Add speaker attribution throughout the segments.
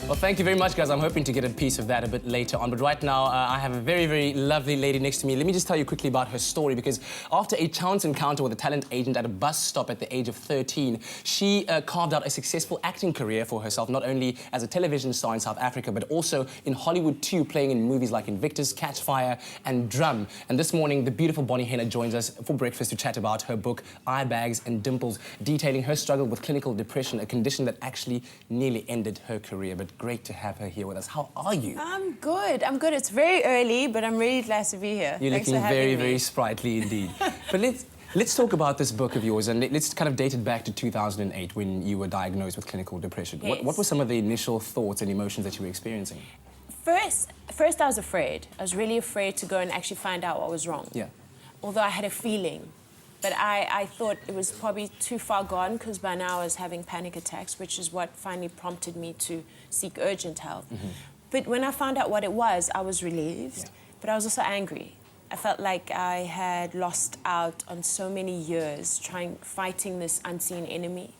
Speaker 1: Well, thank you very much, guys. I'm hoping to get a piece of that a bit later on. But right now, I have a very, very lovely lady next to me. Let me just tell you quickly about her story, because after a chance encounter with a talent agent at a bus stop at the age of 13, she carved out a successful acting career for herself, not only as a television star in South Africa, but also in Hollywood too, playing in movies like Invictus, Catch Fire, and Drum. And this morning, the beautiful Bonnie Henna joins us for breakfast to chat about her book, Eyebags and Dimples, detailing her struggle with clinical depression, a condition that actually nearly ended her career. But great to have her here with us. How are you?
Speaker 2: I'm good. I'm good. It's very early, but I'm really glad to be here.
Speaker 1: You're looking very, very sprightly indeed. But let's talk about this book of yours, and let's kind of date it back to 2008 when you were diagnosed with clinical depression.
Speaker 2: Yes.
Speaker 1: What were some of the initial thoughts and emotions that you were experiencing?
Speaker 2: First I was afraid. I was really afraid to go and actually find out what was wrong.
Speaker 1: Yeah.
Speaker 2: Although I had a feeling. But I thought it was probably too far gone, because by now I was having panic attacks, which is what finally prompted me to seek urgent help.
Speaker 1: Mm-hmm.
Speaker 2: But when I found out what it was, I was relieved, but I was also angry. I felt like I had lost out on so many years fighting this unseen enemy.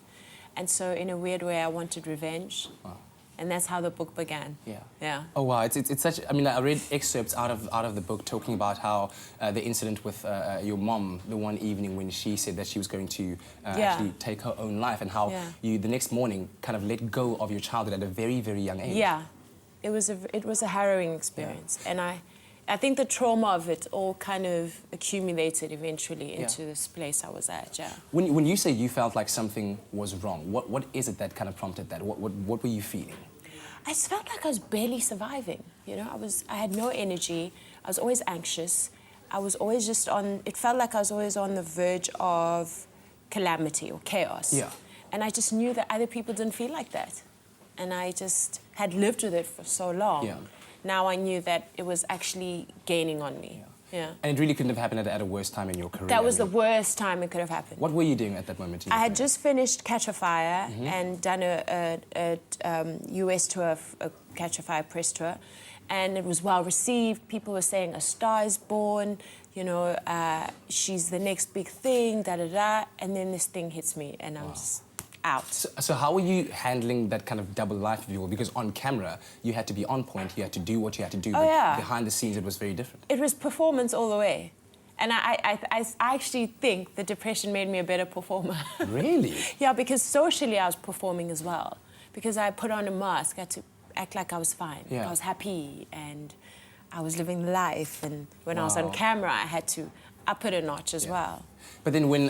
Speaker 2: And so in a weird way, I wanted revenge.
Speaker 1: Wow.
Speaker 2: And that's how the book began. Yeah.
Speaker 1: Oh wow, it's such. I mean, I read excerpts out of the book talking about how the incident with your mom, the one evening when she said that she was going to actually take her own life, and how you the next morning kind of let go of your childhood at a very, very young age.
Speaker 2: Yeah, it was a harrowing experience, and I think the trauma of it all kind of accumulated eventually into this place I was at. Yeah.
Speaker 1: When you say you felt like something was wrong, what is it that kind of prompted that? What were you feeling?
Speaker 2: I just felt like I was barely surviving. You know, I had no energy. I was always anxious. I was always just on. It felt like I was always on the verge of calamity or chaos.
Speaker 1: Yeah.
Speaker 2: And I just knew that other people didn't feel like that, and I just had lived with it for so long.
Speaker 1: Yeah.
Speaker 2: Now I knew that it was actually gaining on me. Yeah.
Speaker 1: And it really couldn't have happened at a worse time in your career.
Speaker 2: That was the worst time it could have happened.
Speaker 1: What were you doing at that moment?
Speaker 2: I had just finished Catch a Fire and done a US tour, a Catch a Fire press tour, and it was well received. People were saying, a star is born, you know, she's the next big thing, da-da-da, and then this thing hits me, and I'm just out.
Speaker 1: So how were you handling that kind of double life of yours? Because on camera, you had to be on point, you had to do what you had to do, but behind the scenes, it was very different.
Speaker 2: It was performance all the way. And I actually think the depression made me a better performer.
Speaker 1: Really?
Speaker 2: Yeah, because socially I was performing as well. Because I put on a mask, I had to act like I was fine.
Speaker 1: Yeah.
Speaker 2: I was happy and I was living the life. And when I was on camera, I had to up it a notch as well.
Speaker 1: But then when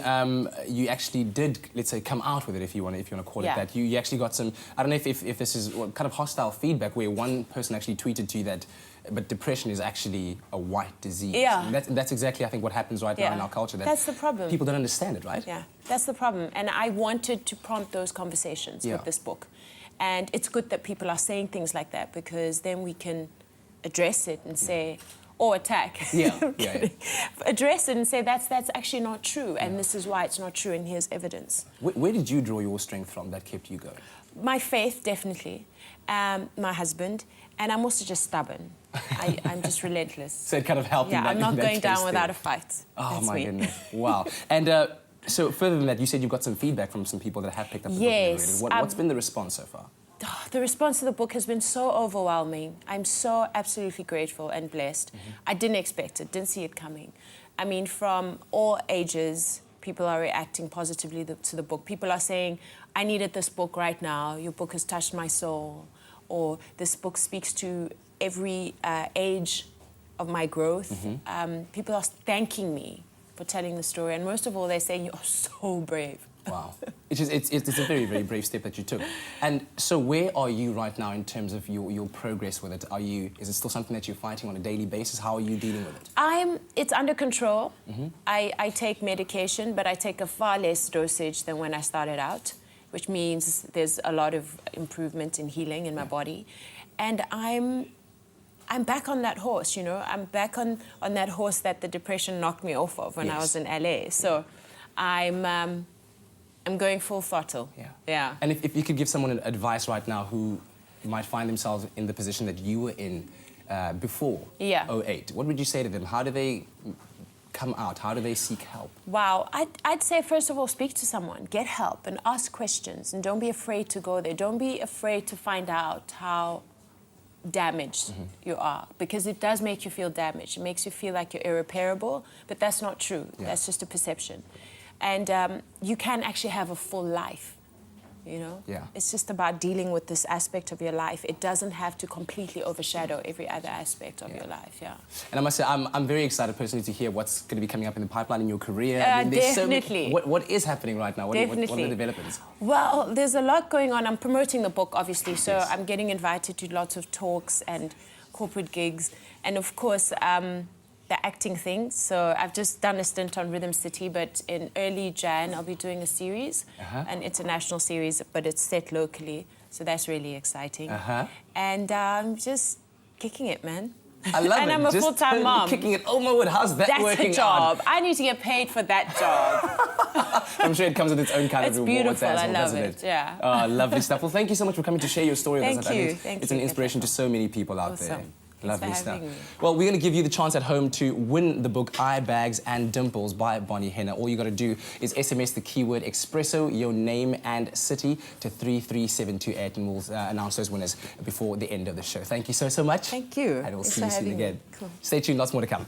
Speaker 1: you actually did, let's say, come out with it, if you want to call it that, you actually got some, I don't know if this is kind of hostile feedback, where one person actually tweeted to you that, but depression is actually a white disease.
Speaker 2: Yeah.
Speaker 1: And that's exactly, I think, what happens right now in our culture.
Speaker 2: That's the problem.
Speaker 1: People don't understand it, right?
Speaker 2: Yeah, that's the problem. And I wanted to prompt those conversations with this book. And it's good that people are saying things like that, because then we can address it and say, or attack. Address it and say that's actually not true, and this is why it's not true, and here's evidence.
Speaker 1: Where did you draw your strength from that kept you going?
Speaker 2: My faith, definitely. My husband, and I'm also just stubborn. I'm just relentless.
Speaker 1: So it kind of helped.
Speaker 2: Yeah, I'm not going down without a fight.
Speaker 1: Oh,
Speaker 2: that's
Speaker 1: my
Speaker 2: me.
Speaker 1: goodness! Wow. And so further than that, you said you got some feedback from some people that have picked up the book and read it. What's been the response so far?
Speaker 2: The response to the book has been so overwhelming. I'm so absolutely grateful and blessed. I didn't expect it, didn't see it coming. I mean, from all ages, people are reacting positively to the book. People are saying, I needed this book right now. Your book has touched my soul. Or this book speaks to every age of my growth. People are thanking me for telling the story. And most of all, they're saying, you're so brave.
Speaker 1: Wow. It's a very, very brave step that you took. And so where are you right now in terms of your progress with it? Is it still something that you're fighting on a daily basis? How are you dealing with it?
Speaker 2: It's under control. I take medication, but I take a far less dosage than when I started out, which means there's a lot of improvement in healing in my body. And I'm back on that horse, you know? I'm back on that horse that the depression knocked me off of when I was in LA. So I'm going full throttle. Yeah.
Speaker 1: And if you could give someone advice right now who might find themselves in the position that you were in before 08, what would you say to them? How do they come out? How do they seek help?
Speaker 2: Wow, I'd say first of all, speak to someone, get help and ask questions, and don't be afraid to go there. Don't be afraid to find out how damaged you are, because it does make you feel damaged. It makes you feel like you're irreparable, but that's not true.
Speaker 1: Yeah.
Speaker 2: That's just a perception. And you can actually have a full life, you know?
Speaker 1: Yeah.
Speaker 2: It's just about dealing with this aspect of your life. It doesn't have to completely overshadow every other aspect of your life, yeah.
Speaker 1: And I must say, I'm very excited personally to hear what's going to be coming up in the pipeline in your career.
Speaker 2: Definitely.
Speaker 1: What is happening right now? What are the developments?
Speaker 2: Well, there's a lot going on. I'm promoting the book, obviously, so
Speaker 1: Yes.
Speaker 2: I'm getting invited to lots of talks and corporate gigs. And of course, the acting thing. So I've just done a stint on Rhythm City, but in early Jan, I'll be doing a series, an international series, but it's set locally. So that's really exciting. And I'm just kicking it, man.
Speaker 1: I love
Speaker 2: and
Speaker 1: it.
Speaker 2: I'm a
Speaker 1: Just
Speaker 2: full-time mom.
Speaker 1: Kicking it. Oh my word, how's that
Speaker 2: That's
Speaker 1: working
Speaker 2: a job.
Speaker 1: out?
Speaker 2: I need to get paid for that job.
Speaker 1: I'm sure it comes with its own kind
Speaker 2: It's
Speaker 1: of rewards
Speaker 2: beautiful.
Speaker 1: as
Speaker 2: I
Speaker 1: well,
Speaker 2: love
Speaker 1: doesn't
Speaker 2: it. Yeah.
Speaker 1: Oh, lovely stuff. Well, thank you so much for coming to share your story with us.
Speaker 2: Thank you.
Speaker 1: It's an inspiration to so many people out there.
Speaker 2: Awesome.
Speaker 1: Lovely
Speaker 2: Thanks for
Speaker 1: stuff.
Speaker 2: having me.
Speaker 1: Well, we're going to give you the chance at home to win the book Eyebags and Dimples by Bonnie Henna. All you got to do is SMS the keyword espresso, your name and city to 33728, and we'll announce those winners before the end of the show. Thank you so much.
Speaker 2: Thank you.
Speaker 1: And we'll
Speaker 2: Thanks
Speaker 1: see you
Speaker 2: for
Speaker 1: soon
Speaker 2: having me.
Speaker 1: again.
Speaker 2: Cool.
Speaker 1: Stay tuned, lots more to come.